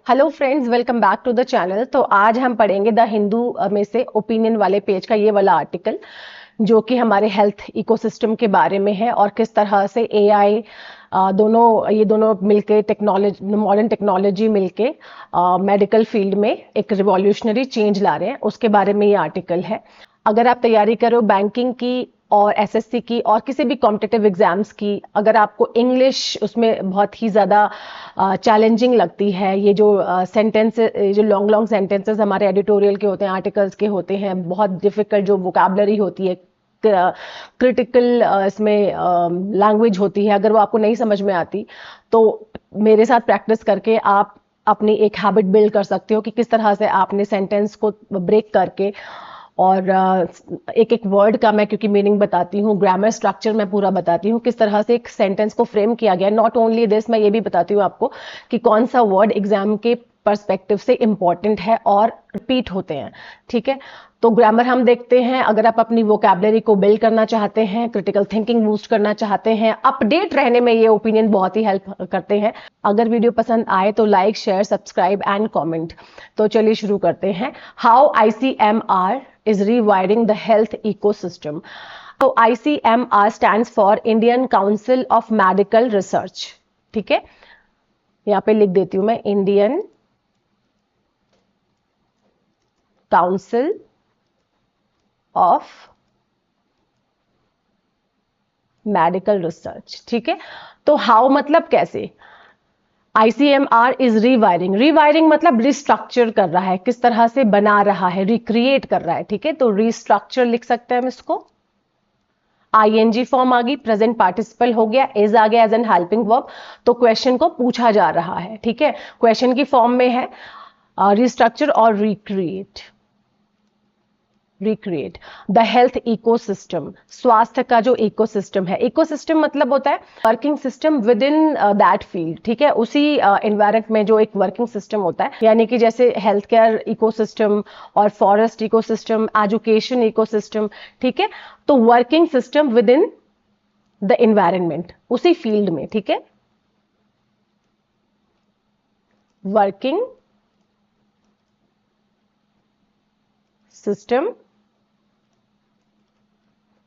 Hello friends, welcome back to the channel. तो आज हम पढ़ेंगे द हिंदू में से ओपिनियन वाले पेज का ये वाला आर्टिकल, जो कि हमारे हेल्थ इकोसिस्टम के बारे में है और किस तरह से एआई ये दोनों मिलके टेक्नोलॉजी, मॉडर्न टेक्नोलॉजी मिलके मेडिकल फील्ड में एक रिवॉल्यूशनरी चेंज ला रहे हैं, उसके बारे में ये आर्टिकल है। अगर आप तैयारी करो बैंकिंग की और एसएससी की और किसी भी कॉम्पिटिटिव एग्जाम्स की, अगर आपको इंग्लिश उसमें बहुत ही ज़्यादा चैलेंजिंग लगती है, ये जो जो लॉन्ग लॉन्ग सेंटेंसेस हमारे एडिटोरियल के होते हैं, आर्टिकल्स के होते हैं, बहुत डिफिकल्ट जो वोकैबुलरी होती है, क्रिटिकल इसमें लैंग्वेज होती है, अगर वो आपको नहीं समझ में आती तो मेरे साथ प्रैक्टिस करके आप अपनी एक हैबिट बिल्ड कर सकते हो कि किस तरह से आपने सेंटेंस को ब्रेक करके और एक एक वर्ड का मैं क्योंकि मीनिंग बताती हूँ, ग्रामर स्ट्रक्चर मैं पूरा बताती हूँ, किस तरह से एक सेंटेंस को फ्रेम किया गया। नॉट ओनली दिस, मैं ये भी बताती हूँ आपको कि कौन सा वर्ड एग्जाम के पर्सपेक्टिव से इंपॉर्टेंट है और रिपीट होते हैं। ठीक है, तो ग्रामर हम देखते हैं। अगर आप अपनी वोकैबुलरी को बिल्ड करना चाहते हैं, क्रिटिकल थिंकिंग बूस्ट करना चाहते हैं, अपडेट रहने में ये ओपिनियन बहुत ही हेल्प करते हैं। अगर वीडियो पसंद आए तो like, share, subscribe and comment. तो चलिए शुरू करते हैं। How ICMR is rewiring the health ecosystem. तो ICMR stands for Indian Council of Medical Research. ठीक है, यहां पे लिख देती हूं मैं, Indian council of medical research. ठीक है, तो हाउ मतलब कैसे। ICMR is rewiring. रीवायरिंग मतलब रिस्ट्रक्चर कर रहा है, किस तरह से बना रहा है, रिक्रिएट कर रहा है। ठीक है, तो रिस्ट्रक्चर लिख सकते हैं हम इसको। ING फॉर्म आ गई, प्रेजेंट पार्टिसिपल हो गया, इज आ गया एज एन हेल्पिंग वर्ब। तो क्वेश्चन को पूछा जा रहा है। ठीक है, क्वेश्चन की फॉर्म में है रिस्ट्रक्चर और recreate. Recreate the health ecosystem, स्वास्थ्य का जो इकोसिस्टम है। इकोसिस्टम मतलब होता है working system with in that field. ठीक है, उसी एनवायरमेंट में जो एक वर्किंग सिस्टम होता है, यानी कि जैसे हेल्थ केयर इकोसिस्टम और फॉरेस्ट इकोसिस्टम, एजुकेशन इकोसिस्टम। ठीक है, तो working system with in the environment, उसी फील्ड में। ठीक है, working system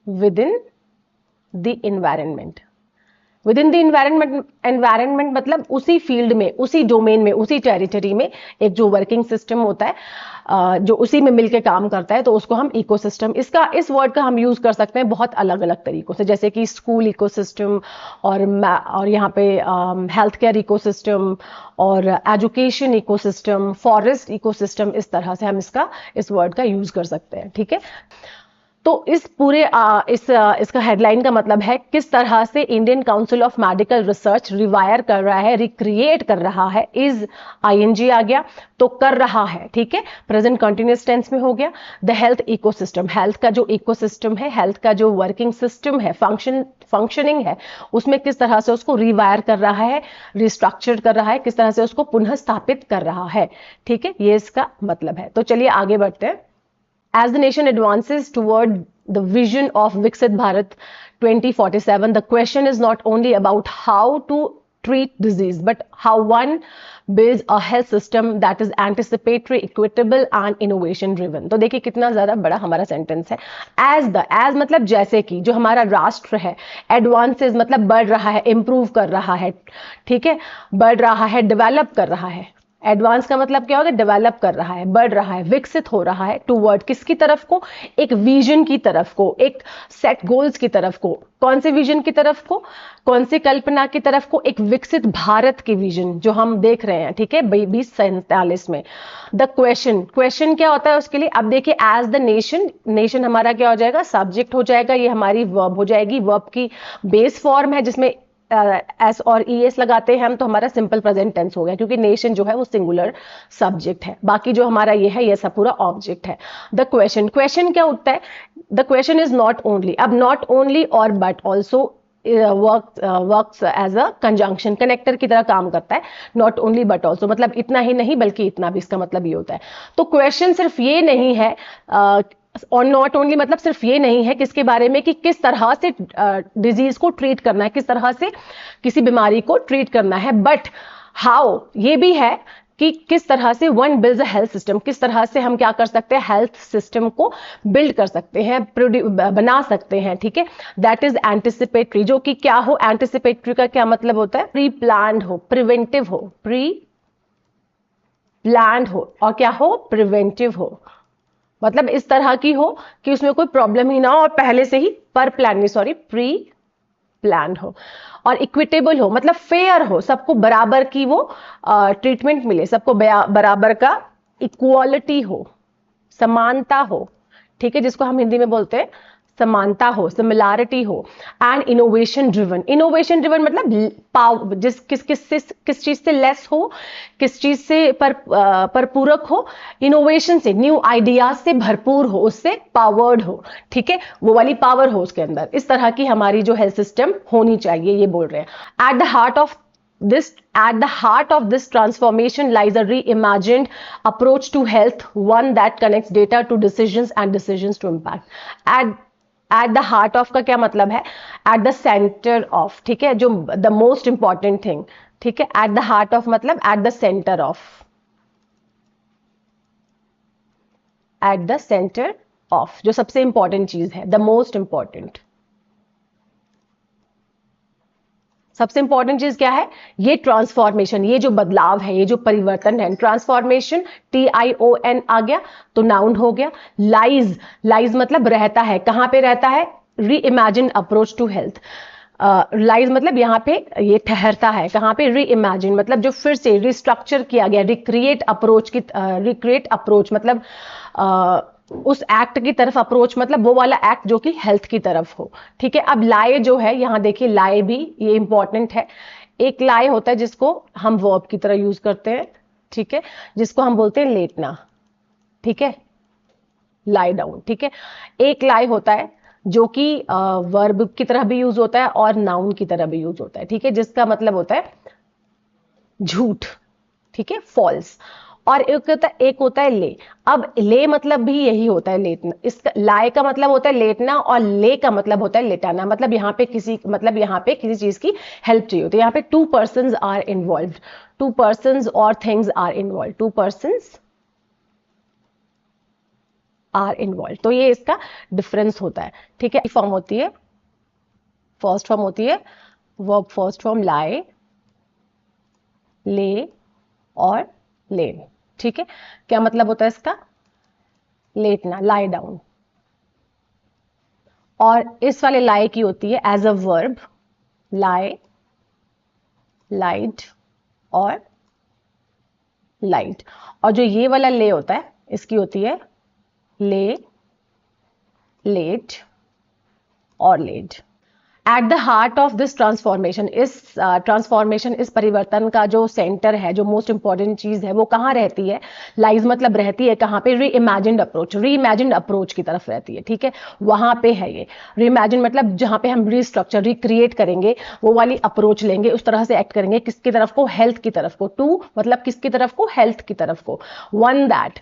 within the environment. Within the environment मतलब उसी फील्ड में, उसी डोमेन में, उसी टेरिटरी में एक जो वर्किंग सिस्टम होता है, जो उसी में मिलके काम करता है, तो उसको हम इकोसिस्टम, इस वर्ड का हम यूज कर सकते हैं बहुत अलग अलग तरीकों से, जैसे कि स्कूल इकोसिस्टम और यहाँ पे हेल्थ केयर इकोसिस्टम और एजुकेशन इकोसिस्टम, फॉरेस्ट इकोसिस्टम। इस तरह से हम इस वर्ड का यूज कर सकते हैं। ठीक है, तो इस पूरे इसका हेडलाइन का मतलब है किस तरह से Indian council of medical research rewire कर रहा है, रिक्रिएट कर रहा है। इज ING आ गया तो कर रहा है। ठीक है, प्रेजेंट कंटिन्यूअस टेंस में हो गया। द हेल्थ इकोसिस्टम, हेल्थ का जो इकोसिस्टम है, हेल्थ का जो वर्किंग सिस्टम है, फंक्शनिंग है, उसमें किस तरह से उसको रिवायर कर रहा है, रिस्ट्रक्चर कर रहा है, किस तरह से उसको पुनः स्थापित कर रहा है। ठीक है, ये इसका मतलब है। तो चलिए आगे बढ़ते हैं। As the nation advances toward the vision of Viksit Bharat 2047, the question is not only about how to treat disease, but how one builds a health system that is anticipatory, equitable and innovation driven. तो देखिए कितना ज्यादा बड़ा हमारा sentence है। as मतलब जैसे कि, जो हमारा राष्ट्र है, advances मतलब बढ़ रहा है, improve कर रहा है। ठीक है, बढ़ रहा है, डेवलप कर रहा है। एडवांस का मतलब क्या होगा, डेवलप कर रहा है, बढ़ रहा है, विकसित हो रहा है। टूवर्ड किसकी तरफ को, एक विजन की तरफ को, एक सेट गोल्स की तरफ को। कौन से विजन की तरफ को, कौन सी कल्पना की तरफ को, एक विकसित भारत की विजन जो हम देख रहे हैं। ठीक है, 2047 में। द क्वेश्चन क्या होता है उसके लिए, अब देखिए, एज द नेशन हमारा क्या हो जाएगा, सब्जेक्ट हो जाएगा, ये हमारी वर्ब हो जाएगी। वर्ब की बेस फॉर्म है जिसमें एस और ES लगाते हैं हम, तो हमारा सिंपल प्रेजेंट टेंस हो गया, क्योंकि नेशन जो है वो सिंगुलर सब्जेक्ट है। बाकी जो हमारा ये है, ये सब पूरा ऑब्जेक्ट है। द क्वेश्चन क्या उठता है, the question is not only. अब नॉट ओनली और but also works as a conjunction, connector की तरह काम करता है। नॉट ओनली बट ऑल्सो मतलब इतना ही नहीं बल्कि इतना भी, इसका मतलब ये होता है। तो क्वेश्चन सिर्फ ये नहीं है, और नॉट ओनली मतलब सिर्फ ये नहीं है किसके बारे में, कि किस तरह से डिजीज को ट्रीट करना है, किस तरह से किसी बीमारी को ट्रीट करना है, बट हाउ ये भी है कि किस तरह से one builds a health system, किस तरह से हम क्या कर सकते हैं, हेल्थ सिस्टम को बिल्ड कर सकते हैं, बना सकते हैं, ठीक है। दैट इज एंटिसिपेटरी, जो कि क्या हो, एंटिसिपेटरी का क्या मतलब होता है, प्री प्लान्ड हो, प्रिवेंटिव हो, प्री प्लान्ड हो, और क्या हो, प्रिवेंटिव हो, मतलब इस तरह की हो कि उसमें कोई प्रॉब्लम ही ना हो, और पहले से ही पर प्लान नहीं, सॉरी, प्री प्लान हो। और इक्विटेबल हो, मतलब फेयर हो, सबको बराबर की वो ट्रीटमेंट मिले, सबको बराबर का इक्वालिटी हो, समानता हो, ठीक है, जिसको हम हिंदी में बोलते हैं समानता हो, सिमिलैरिटी हो। एंड इनोवेशन ड्रिवन मतलब पाव जिस किस चीज से लेस हो, किस चीज से परपूरक हो, इनोवेशन से, न्यू आइडियाज से भरपूर हो, उससे पावर्ड हो, ठीक है, वो वाली पावर हो उसके अंदर। इस तरह की हमारी जो हेल्थ सिस्टम होनी चाहिए, ये बोल रहे हैं। At the heart of this transformation lies a reimagined approach to health, one that connects data to decisions and decisions to impact। at the heart of का क्या मतलब है, at the center of, ठीक है, जो the most important thing, ठीक है, at the heart of मतलब at the center of, at the center of, जो सबसे इंपॉर्टेंट चीज है, the most important, सबसे इंपॉर्टेंट चीज क्या है, ये ट्रांसफॉर्मेशन, ये जो बदलाव है, ये जो परिवर्तन है, ट्रांसफॉर्मेशन, TION आ गया तो नाउन हो गया। लाइज मतलब रहता है, कहां पे रहता है, reimagine approach to health. Lies मतलब यहां पे ये ठहरता है, कहां पे, री इमेजिन मतलब जो फिर से रिस्ट्रक्चर किया गया, रिक्रिएट अप्रोच मतलब उस एक्ट की तरफ अप्रोच, मतलब वो वाला एक्ट जो कि हेल्थ की तरफ हो, ठीक है। अब लाए जो है, यहां देखिए लाए भी ये इंपॉर्टेंट है। एक लाए होता है जिसको हम वर्ब की तरह यूज करते हैं, ठीक है, जिसको हम बोलते हैं लेटना, ठीक है, लाई डाउन, ठीक है। एक लाई होता है जो कि वर्ब की तरह भी यूज होता है और नाउन की तरह भी यूज होता है, ठीक है, जिसका मतलब होता है झूठ, ठीक है, फॉल्स। और एक होता है ले। अब ले मतलब भी यही होता है, लेटना। इसका लाए का मतलब होता है लेटना, और ले का मतलब होता है लेटाना, मतलब यहाँ पे किसी चीज की हेल्प चाहिए होती है। यहाँ पे two persons are involve, two persons और things are involve, two persons are involve, तो ये इसका डिफरेंस होता है, ठीक है। फॉर्म होती है, फर्स्ट फॉर्म होती है वर्ब फर्स्ट फॉर्म लाए, ले और लेन, ठीक है। क्या मतलब होता है इसका, लेटना, लाई डाउन। और इस वाले लाई की होती है एज अ वर्ब, लाई, लाइड और लाइट। और जो ये वाला ले होता है, इसकी होती है ले, लेट और led. At the heart of this transformation, इस परिवर्तन का जो सेंटर है, जो मोस्ट इंपॉर्टेंट चीज है, वो कहां रहती है, लाइज मतलब रहती है कहां पे, री इमेजिन्ड अप्रोच की तरफ रहती है, ठीक है, वहां पे है ये। री इमेजिन मतलब जहां पे हम रिस्ट्रक्चर, रिक्रिएट करेंगे, वो वाली अप्रोच लेंगे, उस तरह से एक्ट करेंगे, किसकी तरफ को, हेल्थ की तरफ को। टू मतलब किसकी तरफ को, हेल्थ की तरफ को। One that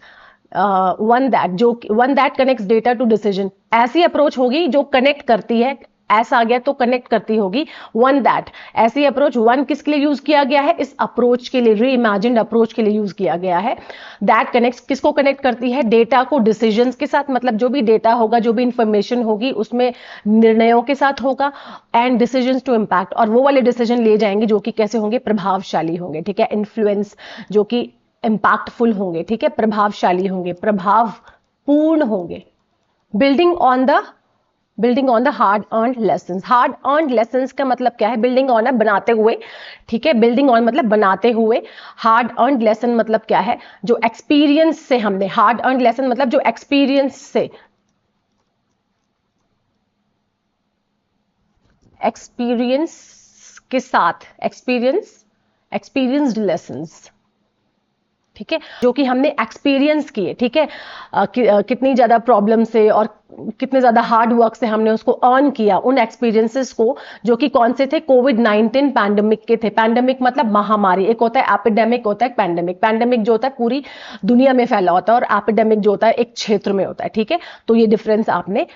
connects data to decision, ऐसी अप्रोच होगी जो कनेक्ट करती है, ऐसा आ गया तो कनेक्ट करती होगी। वन दैट, ऐसी अप्रोच, वन किसके लिए यूज किया गया है, इस अप्रोच के लिए, री इमेजिन्ड अप्रोच के लिए यूज किया गया है। दैट कनेक्ट्स, किसको कनेक्ट करती है, डेटा को डिसीजंस के साथ, मतलब जो भी डेटा होगा, जो भी इंफॉर्मेशन होगी, उसमें निर्णयों के साथ होगा। एंड डिसीजंस टू इम्पैक्ट, और वो वाले डिसीजन ले जाएंगे जो कि कैसे होंगे, प्रभावशाली होंगे, ठीक है, इन्फ्लुएंस, जो कि इंपैक्टफुल होंगे, ठीक है, प्रभावशाली होंगे, प्रभावपूर्ण होंगे। Building on the hard earned lessons. Hard earned lessons का मतलब क्या है, बिल्डिंग ऑन है बनाते हुए, ठीक है, बिल्डिंग ऑन मतलब बनाते हुए। हार्ड अर्न्ड लेसन मतलब क्या है, जो एक्सपीरियंस से हमने, हार्ड अर्न्ड लेसन मतलब जो एक्सपीरियंस से, एक्सपीरियंस के साथ, एक्सपीरियंस्ड लेसन्स, ठीक है, जो कि हमने एक्सपीरियंस किए, ठीक है, कितनी ज्यादा प्रॉब्लम से और कितने ज्यादा हार्ड वर्क से हमने उसको अर्न किया, उन एक्सपीरियंसेस को, जो कि कौन से थे, कोविड-19 पैंडेमिक के थे। पैंडेमिक मतलब महामारी, एक होता है एपिडेमिक, होता है पैंडेमिक। पैंडेमिक जो होता है पूरी दुनिया में फैला होता है, और एपिडेमिक जो होता है एक क्षेत्र में होता है, ठीक है। तो ये डिफरेंस आपने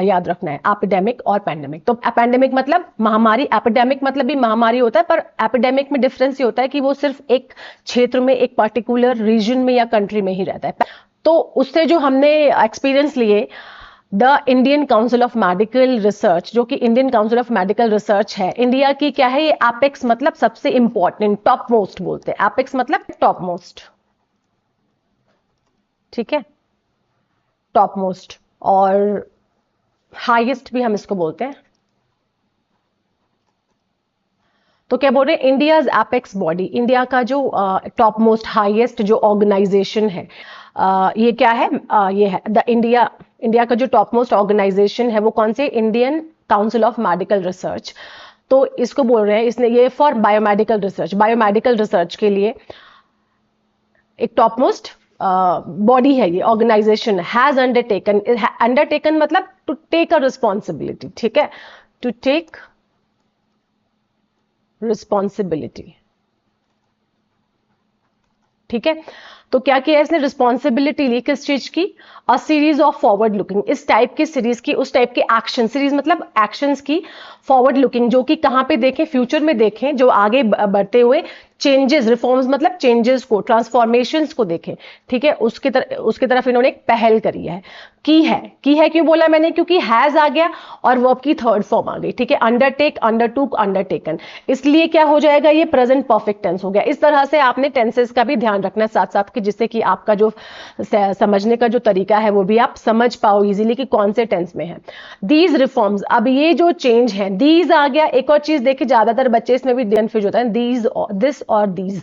याद रखना है, एपिडेमिक और पैंडेमिक। तो पैंडेमिक मतलब महामारी, एपिडेमिक मतलब भी महामारी होता है, पर एपिडेमिक में डिफरेंस ये होता है कि वो सिर्फ एक क्षेत्र में, एक पर्टिकुलर रीजन में या कंट्री में ही रहता है। तो उससे जो हमने एक्सपीरियंस लिए, the Indian council of medical research, जो कि Indian council of medical research है, इंडिया की क्या है, ये एपेक्स मतलब सबसे इंपॉर्टेंट, टॉप मोस्ट बोलते हैं। एपेक्स मतलब टॉप मोस्ट, ठीक है, टॉप मोस्ट, और हाईएस्ट भी हम इसको बोलते हैं। तो क्या बोल रहे हैं, इंडियाज एपेक्स बॉडी, इंडिया का जो टॉप मोस्ट हाईएस्ट जो ऑर्गेनाइजेशन है, ये क्या है, ये है द इंडिया का जो टॉप मोस्ट ऑर्गेनाइजेशन है वो कौन से, Indian council of medical research. तो इसको बोल रहे हैं, इसने ये for biomedical research, biomedical research के लिए एक टॉप मोस्ट बॉडी है ये, ऑर्गेनाइजेशन हैज अंडरटेकन, अंडरटेकन मतलब टू टेक अ रिस्पॉन्सिबिलिटी, ठीक है, टू टेक रिस्पॉन्सिबिलिटी, ठीक है। तो क्या किया इसने, रिस्पॉन्सिबिलिटी ली किस चीज की, a series of forward looking, इस टाइप की सीरीज की, उस टाइप के एक्शन, सीरीज मतलब एक्शंस की, फॉरवर्ड लुकिंग जो कि कहां पे देखें, फ्यूचर में देखें, जो आगे बढ़ते हुए चेंजेस, रिफॉर्म्स मतलब चेंजेस को, ट्रांसफॉर्मेशंस को देखें, ठीक है, उसकी तरफ इन्होंने एक पहल करी है। की है क्यों बोला मैंने, क्योंकि हैज आ गया और वर्ब की थर्ड फॉर्म आ गई, ठीक है, अंडरटेक, अंडरटूक, अंडरटेकन, इसलिए क्या हो जाएगा, ये प्रेजेंट परफेक्ट टेंस हो गया। इस तरह से आपने टेंसेस का भी ध्यान रखना है साथ साथ, कि जिससे कि आपका जो समझने का जो तरीका है वो भी आप समझ पाओ इजीली कि कौन से टेंस में है। दीज रिफॉर्म्स, अब ये जो चेंज है, दीज आ गया। एक और चीज देखिए, ज्यादातर बच्चे इसमें भी कंफ्यूज होता है, दीज, दिस और दीज।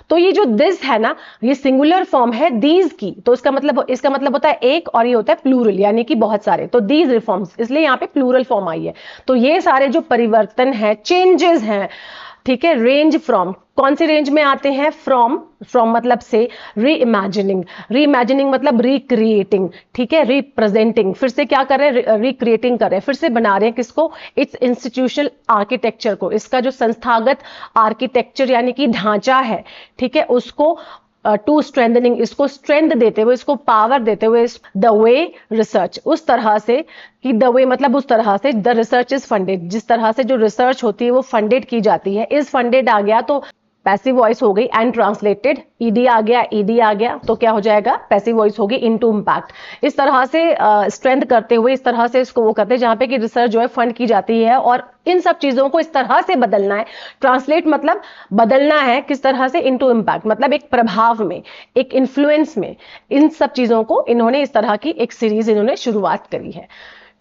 तो ये जो दिस है ना, ये सिंगुलर फॉर्म है दीज की, तो इसका मतलब होता है एक, और ये होता है प्लूरल, यानी कि बहुत सारे। तो दीज रिफॉर्म्स, इसलिए यहाँ पे प्लूरल फॉर्म आई है। तो ये सारे जो परिवर्तन है, चेंजेस हैं, ठीक है, रेंज फ्रॉम, कौन से रेंज में आते हैं, फ्रॉम मतलब से, री इमेजिनिंग मतलब रिक्रिएटिंग, ठीक है, रिप्रेजेंटिंग, फिर से क्या कर रहे हैं, रिक्रिएटिंग कर रहे हैं, फिर से बना रहे हैं किसको, इट्स इंस्टीट्यूशनल आर्किटेक्चर को, इसका जो संस्थागत आर्किटेक्चर यानी कि ढांचा है, ठीक है, उसको टू स्ट्रेंथनिंग, इसको स्ट्रेंथ देते हुए, इसको पावर देते हुए, द वे रिसर्च, उस तरह से कि द वे मतलब उस तरह से, द रिसर्च इज फंडेड, जिस तरह से जो रिसर्च होती है वो फंडेड की जाती है। इज फंडेड आ गया तो पैसिव वॉइस हो गई, एंड ट्रांसलेटेड, ईडी आ गया तो क्या हो जाएगा, पैसिव वॉइस होगी, इनटू इंपैक्ट। इस तरह से स्ट्रेंथ करते हुए, इस तरह से इसको वो करते हैं जहां पे कि रिसर्च जो है फंड की जाती है, और इन सब चीजों को इस तरह से बदलना है। ट्रांसलेट मतलब बदलना है, किस तरह से, इनटू इंपैक्ट मतलब एक प्रभाव में, एक इन्फ्लुएंस में। इन सब चीजों को इन्होंने इस तरह की एक सीरीज इन्होंने शुरुआत करी है,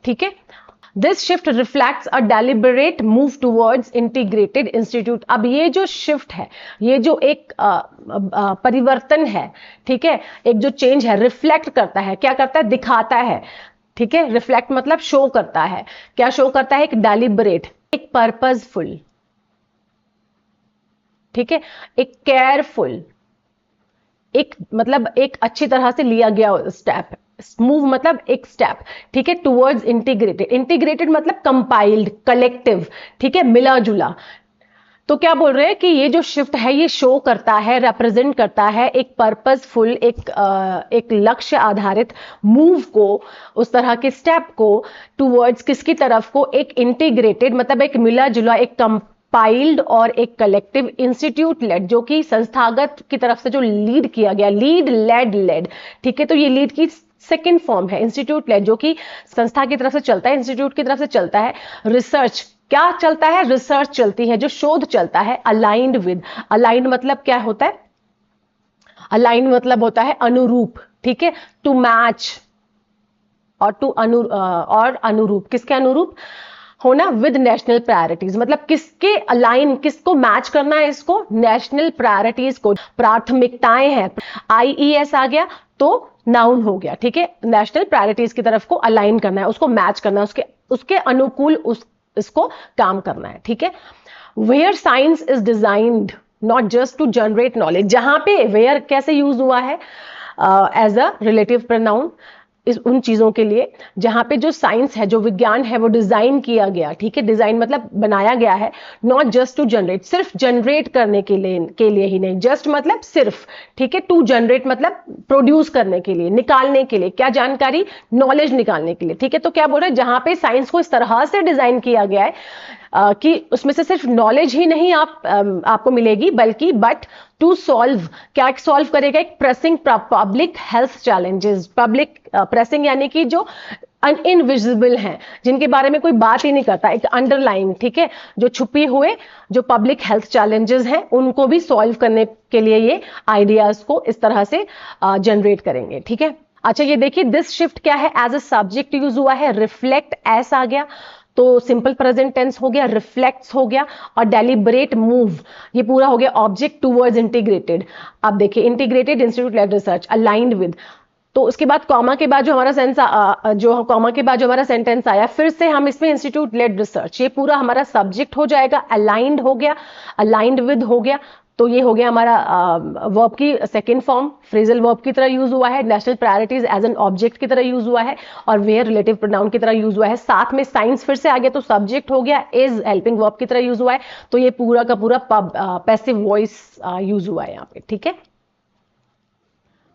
ठीक है। This shift reflects a deliberate move towards integrated institute. अब ये जो शिफ्ट है, ये जो एक परिवर्तन है, ठीक है, एक जो चेंज है, रिफ्लेक्ट करता है, क्या करता है, दिखाता है, ठीक है, रिफ्लेक्ट मतलब शो करता है, क्या शो करता है, एक डेलिबरेट, एक पर्पजफुल, ठीक है, एक केयरफुल, एक मतलब एक अच्छी तरह से लिया गया स्टेप, मूव मतलब एक स्टेप, ठीक है, टुवर्ड्स इंटीग्रेटेड मतलब कंपाइल्ड, कलेक्टिव, ठीक है, मिला जुला। तो क्या बोल रहे हैं कि ये जो शिफ्ट है ये शो करता है, रिप्रेजेंट करता है एक पर्पसफुल, एक लक्ष्य आधारित मूव को, उस तरह के स्टेप को, टुवर्ड्स किसकी तरफ को, एक इंटीग्रेटेड मतलब एक मिला जुला, एक कंपाइल्ड और एक कलेक्टिव इंस्टीट्यूट लेड, जो कि संस्थागत की तरफ से जो लीड किया गया, लीड लेड, ठीक है। तो ये लीड की सेकेंड फॉर्म है इंस्टीट्यूट लेड, जो कि संस्था की तरफ से चलता है, इंस्टीट्यूट की तरफ से चलता है। रिसर्च क्या चलता है, रिसर्च चलती है, जो शोध चलता है। अलाइंड विद, अलाइंड मतलब क्या होता है, अलाइंड मतलब होता है अनुरूप, ठीक है, टू मैच और अनुरूप, किसके अनुरूप होना, विद नेशनल प्रायोरिटीज मतलब किसके अलाइन, किसको मैच करना है, इसको नेशनल प्रायोरिटीज को, प्राथमिकताएं हैं। IES आ गया तो नाउन हो गया, ठीक है, नेशनल प्रायोरिटीज की तरफ को अलाइन करना है, उसको मैच करना है, उसके अनुकूल इसको काम करना है, ठीक है। Where science is designed not just to generate knowledge, जहां पे वेयर कैसे यूज हुआ है एज अ रिलेटिव प्रोनाउन, इस उन चीजों के लिए जहां पे जो साइंस है, जो विज्ञान है, वो डिजाइन किया गया, ठीक है, डिजाइन मतलब बनाया गया है, नॉट जस्ट टू जनरेट, सिर्फ जनरेट करने के लिए ही नहीं, जस्ट मतलब सिर्फ, ठीक है, टू जनरेट मतलब प्रोड्यूस करने के लिए, निकालने के लिए, क्या जानकारी, नॉलेज निकालने के लिए, ठीक है। तो क्या बोल रहे हैं, जहां पे साइंस को इस तरह से डिजाइन किया गया है कि उसमें से सिर्फ नॉलेज ही नहीं आपको मिलेगी, बल्कि बट टू सॉल्व, क्या सॉल्व करेगा, एक pressing public health challenges, public pressing यानी कि जो इनविजिबल हैं, जिनके बारे में कोई बात ही नहीं करता, एक अंडरलाइंग, ठीक है, जो छुपी हुए जो पब्लिक हेल्थ चैलेंजेस हैं उनको भी सॉल्व करने के लिए ये आइडियाज को इस तरह से जनरेट करेंगे, ठीक है। अच्छा ये देखिए, दिस शिफ्ट क्या है, एज अ सब्जेक्ट यूज हुआ है, रिफ्लेक्ट एस आ गया, तो सिंपल प्रेजेंट टेंस हो गया, रिफ्लेक्ट्स हो गया, और डेलिबरेट मूव, ये पूरा हो गया ऑब्जेक्ट टूवर्ड्स इंटीग्रेटेड। अब देखिए, integrated institute led research, aligned with, तो उसके बाद कॉमा के बाद जो हमारा कॉमा के बाद जो हमारा सेंटेंस आया, फिर से हम इसमें इंस्टीट्यूट लेड रिसर्च, ये पूरा हमारा सब्जेक्ट हो जाएगा, अलाइंड हो गया, अलाइंड विद हो गया, तो ये हो गया हमारा वर्ब की सेकेंड फॉर्म, फ्रेजल वर्ब की तरह यूज हुआ है, national priorities as an object की तरह यूज हुआ है, और वेयर रिलेटिव प्रोनाउन की तरह यूज हुआ है, साथ में साइंस फिर से आ गया, तो सब्जेक्ट हो गया, इज हेल्पिंग वर्ब की तरह यूज हुआ है, तो ये पूरा का पूरा पैसिव वॉइस यूज हुआ है यहाँ पे, ठीक है,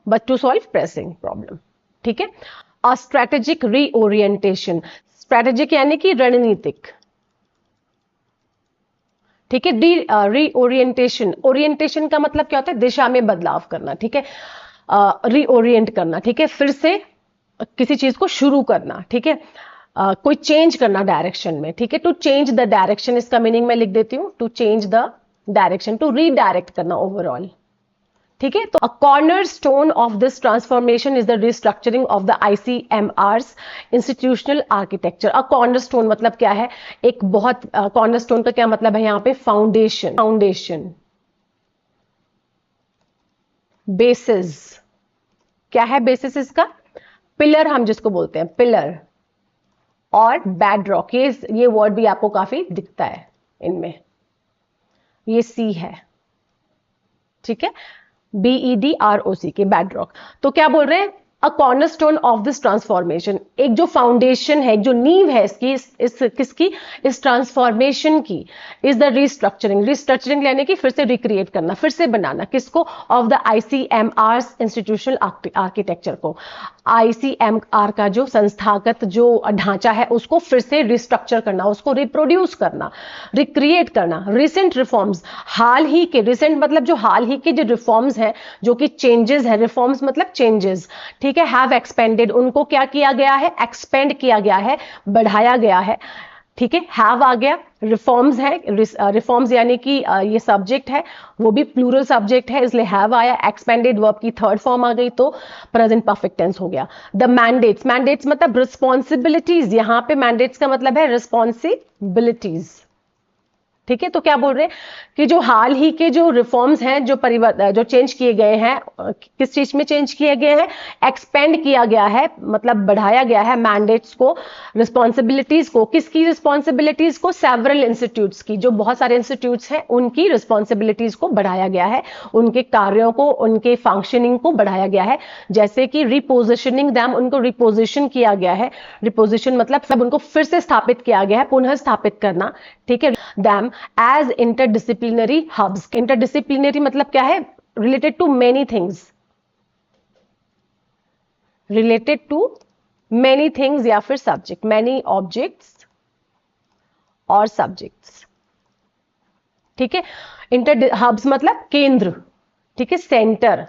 but to solve pressing problem, ठीक है। अ स्ट्रेटेजिक रीओरिएंटेशन, स्ट्रेटेजिक यानी कि रणनीतिक, ठीक है, रीओरिएंटेशन, ओरिएंटेशन का मतलब क्या होता है, दिशा में बदलाव करना, ठीक है, रीओरिएंट करना, ठीक है, फिर से किसी चीज को शुरू करना, ठीक है, कोई चेंज करना डायरेक्शन में, ठीक है, टू चेंज द डायरेक्शन, इसका मीनिंग मैं लिख देती हूं, to change the direction, to redirect करना ओवरऑल, ठीक है। तो a cornerstone of this transformation is the restructuring of the ICMR's institutional architecture. A cornerstone मतलब क्या है, एक बहुत, कॉर्नर स्टोन का क्या मतलब है यहाँ पे, फाउंडेशन, फाउंडेशन, बेसिस, क्या है बेसिस इसका, पिलर हम जिसको बोलते हैं, पिलर, और बेडरॉक, ये वर्ड भी आपको काफी दिखता है इनमें, ये सी है, ठीक है, BEDROC के, बेडरॉक। तो क्या बोल रहे हैं, अ कॉर्नरस्टोन ऑफ दिस ट्रांसफॉर्मेशन, एक जो फाउंडेशन है, एक जो नींव है इसकी, किसकी, इस ट्रांसफॉर्मेशन की, इज द रिस्ट्रक्चरिंग, रिस्ट्रक्चरिंग यानी कि फिर से रिक्रिएट करना, फिर से बनाना, किसको, of the ICMR's institutional architecture को, ICMR का जो संस्थागत जो ढांचा है उसको फिर से रिस्ट्रक्चर करना, उसको रिप्रोड्यूस करना, रिक्रिएट करना। रिसेंट रिफॉर्म्स, हाल ही के, रिसेंट मतलब जो हाल ही के जो रिफॉर्म्स हैं, जो कि चेंजेस है, रिफॉर्म्स मतलब चेंजेस, ठीक है, हैव एक्सपेंडेड, उनको क्या किया गया है, एक्सपेंड किया गया है, बढ़ाया गया है, ठीक है, हैव आ गया, रिफॉर्म्स है, रिफॉर्म्स यानी कि ये सब्जेक्ट है, वो भी प्लूरल सब्जेक्ट है, इसलिए हैव आया, एक्सपेंडेड वर्ब की थर्ड फॉर्म आ गई, तो प्रेजेंट परफेक्ट टेंस हो गया। द मैंडेट्स, मैंडेट्स मतलब रिस्पॉन्सिबिलिटीज, यहां पे मैंडेट्स का मतलब है रिस्पॉन्सिबिलिटीज, ठीक है। तो क्या बोल रहे हैं कि जो हाल ही के जो रिफॉर्म्स हैं, जो परिवर्तन, जो चेंज किए गए हैं, किस चीज में चेंज किए गए हैं, एक्सपेंड किया गया है, मतलब बढ़ाया गया है मैंडेट्स को, रिस्पॉन्सिबिलिटीज को, किसकी रिस्पॉन्सिबिलिटीज को, सेवरल इंस्टीट्यूट्स की, जो बहुत सारे इंस्टीट्यूट्स हैं उनकी रिस्पॉन्सिबिलिटीज को बढ़ाया गया है, उनके कार्यों को, उनके फंक्शनिंग को बढ़ाया गया है, जैसे कि रिपोजिशनिंग दैम, उनको रिपोजिशन किया गया है, रिपोजिशन मतलब सब उनको फिर से स्थापित किया गया है, पुनः स्थापित करना, ठीक है, them as interdisciplinary hubs. Interdisciplinary मतलब क्या है, related to many things, related to many things या फिर सब्जेक्ट, मेनी ऑब्जेक्ट्स और सब्जेक्ट्स, ठीक है। इंटर हब्स मतलब केंद्र, ठीक है, सेंटर।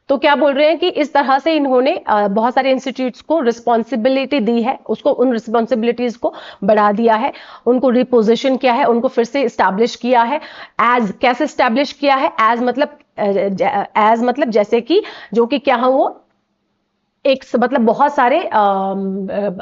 तो क्या बोल रहे हैं कि इस तरह से इन्होंने बहुत सारे इंस्टीट्यूट्स को रिस्पॉन्सिबिलिटी दी है, उसको, उन रिस्पॉन्सिबिलिटीज को बढ़ा दिया है, उनको रिपोजिशन किया है, उनको फिर से स्टैब्लिश किया है। एज, कैसे स्टैब्लिश किया है, एज मतलब जैसे कि, जो कि क्या है वो, एक मतलब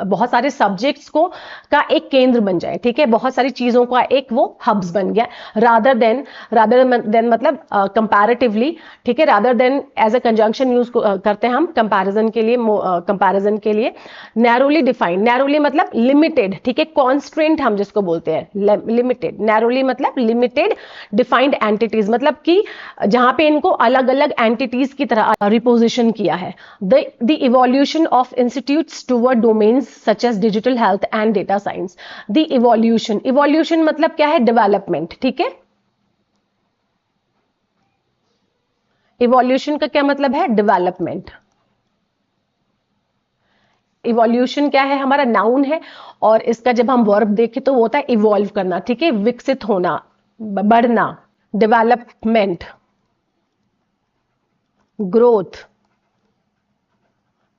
बहुत सारे सब्जेक्ट्स को का एक केंद्र बन जाए, ठीक है, बहुत सारी चीजों का एक वो हब्स बन गया, रादर देन मतलब कंपैरेटिवली, ठीक है, rather than as a conjunction use करते हैं हम कंपैरिजन के लिए, नैरोली डिफाइंड, नैरोली मतलब लिमिटेड, ठीक है, कॉन्स्ट्रेंट हम जिसको बोलते हैं, लिमिटेड, नैरोली मतलब लिमिटेड, डिफाइंड एंटिटीज मतलब कि जहां पे इनको अलग अलग एंटिटीज की तरह रिपोजिशन किया है। The evolution of institutes toward domains such as digital health and data science. The evolution मतलब क्या है? डेवलपमेंट, ठीक है। इवोल्यूशन का क्या मतलब है? डेवलपमेंट। इवोल्यूशन क्या है? हमारा नाउन है, और इसका जब हम वर्ब देखें तो वो होता है इवॉल्व करना, ठीक है, विकसित होना, बढ़ना, डेवलपमेंट, ग्रोथ,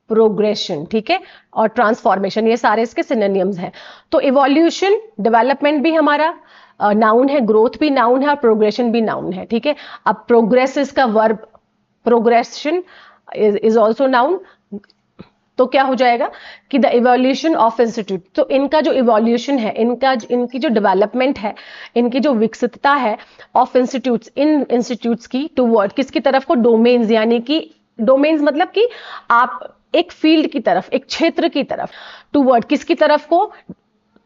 प्रोग्रेशन, ठीक है, और ट्रांसफॉर्मेशन, ये सारे इसके सिनोनिम्स हैं। तो इवोल्यूशन, डेवलपमेंट भी हमारा नाउन है, ग्रोथ भी नाउन है, और प्रोग्रेशन भी नाउन है, ठीक है। अब प्रोग्रेस इसका verb, progression is also noun. तो क्या हो जाएगा कि द इवोल्यूशन ऑफ इंस्टीट्यूट, तो इनका जो इवोल्यूशन है, इनकी जो डेवलपमेंट है, इनकी जो विकसितता है, ऑफ इंस्टीट्यूट्स, इन इंस्टीट्यूट्स की, टूवर्ड किसकी तरफ को? डोमेन्स, यानी कि डोमेन्स मतलब कि आप एक फील्ड की तरफ, एक क्षेत्र की तरफ, टूवर्ड किसकी तरफ को?